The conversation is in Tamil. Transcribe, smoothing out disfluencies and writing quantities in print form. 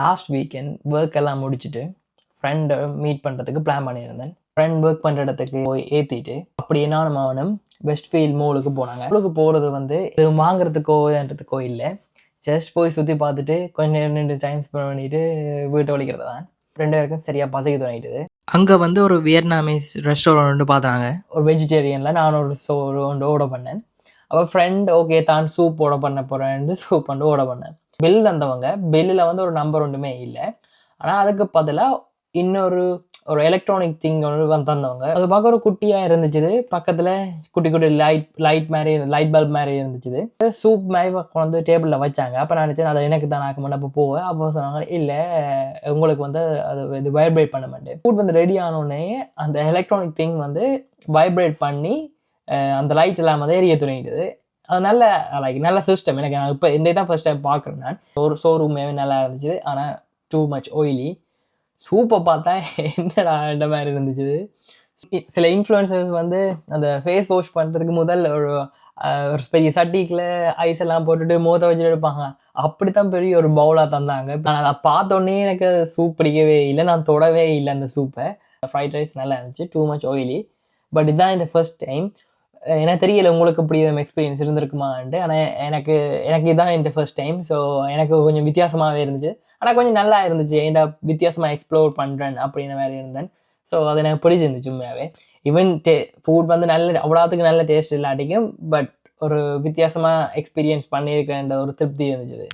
லாஸ்ட் வீக்கெண்ட் ஒர்க் எல்லாம் முடிச்சுட்டு ஃப்ரெண்டை மீட் பண்ணுறதுக்கு பிளான் பண்ணியிருந்தேன். ஃப்ரெண்ட் ஒர்க் பண்ணுற இடத்துக்கு போய் ஏற்றிட்டு அப்படியே நானும் அவனும் வெஸ்ட்ஃபீல்ட் மாலுக்கு போனாங்க. மாலுக்கு போகிறது வந்து இது வாங்குறதுக்கோ இல்லை, ஜஸ்ட் போய் சுற்றி பார்த்துட்டு கொஞ்சம் நேரம் நின்று டைம் ஸ்பெண்ட் பண்ணிட்டு வீட்டை ஒழிக்கிறது தான். 2 பேருக்கும் சரியாக பசிக்க தோணிட்டுது. அங்கே வந்து ஒரு வியட்நாமீஸ் ரெஸ்டாரண்ட் பார்த்தாங்க. ஒரு வெஜிடேரியனில் நான் ஒரு சோறு ஒன்று ஆர்டர் பண்ணேன். அப்போ ஃப்ரெண்ட் ஓகே தான் சூப் ஆர்டர் பண்ண போகிறேன்ட்டு சூப் வந்து ஆர்டர் பண்ணேன். பில் தந்தவங்க பில்லில் வந்து ஒரு நம்பர் ஒன்றுமே இல்லை. ஆனால் அதுக்கு பதிலாக இன்னொரு எலக்ட்ரானிக் திங் ஒன்று தந்தவங்க. அது பார்க்க ஒரு குட்டியாக இருந்துச்சு. பக்கத்தில் குட்டி குட்டி லைட் பல்ப் மாதிரி இருந்துச்சு. சூப் மாதிரி வந்து டேபிளில் வச்சாங்க. அப்போ நான் நினச்சேன் அதை எனக்கு தான் ஆக்க மாட்டேன். அப்போ போவேன். அப்போ சொன்னாங்க இல்லை உங்களுக்கு வந்து அது இது வைப்ரேட் பண்ண மாட்டேன். ஃபுட் வந்து ரெடி ஆனோடனே அந்த எலக்ட்ரானிக் திங் வந்து வைப்ரேட் பண்ணி அந்த லைட் எல்லாம் வந்து எரிய துணிட்டுது. அது நல்ல சிஸ்டம். எனக்கு நான் இப்போ இந்த தான் ஃபர்ஸ்ட் டைம் பார்க்குறேன். நான் ஒரு ஷோரூமே நல்லா இருந்துச்சு. ஆனால் டூ மச் ஆயிலி. சூப்பை பார்த்தா என்னடா இந்த மாதிரி இருந்துச்சு. சில இன்ஃப்ளூயன்சர்ஸ் வந்து அந்த ஃபேஸ் வாஷ் பண்ணுறதுக்கு முதல் ஒரு பெரிய சட்டிக்கில் ஐஸ் எல்லாம் போட்டுட்டு மோத்த வச்சுட்டு எடுப்பாங்க. அப்படித்தான் பெரிய ஒரு பவுலாக தந்தாங்க. நான் அதை பார்த்தோன்னே எனக்கு சூப் பிடிக்கவே இல்லை. நான் தொடவே இல்லை அந்த சூப்பை. ஃப்ரைட் ரைஸ் நல்லா இருந்துச்சு. Too much oily. பட் இதுதான் இந்த ஃபர்ஸ்ட் டைம். எனக்கு தெரியல உங்களுக்கு இப்படி எக்ஸ்பீரியன்ஸ் இருந்திருக்குமான்ட்டு. ஆனால் எனக்கு இதுதான் இந்த ஃபர்ஸ்ட் டைம். ஸோ எனக்கு கொஞ்சம் வித்தியாசமாகவே இருந்துச்சு. ஆனால் கொஞ்சம் நல்லா இருந்துச்சு. ஏன்டா வித்தியாசமாக எக்ஸ்ப்ளோர் பண்ணுறேன் அப்படின்ற மாதிரி இருந்தேன். ஸோ அது எனக்கு பிடிச்சிருந்துச்சு உண்மையாகவே. ஈவன் ஃபுட் வந்து அவ்வளோத்துக்கு நல்ல டேஸ்ட் இல்லாட்டிக்கும் பட் ஒரு வித்தியாசமாக எக்ஸ்பீரியன்ஸ் பண்ணியிருக்கிறேன்ற ஒரு திருப்தி இருந்துச்சு.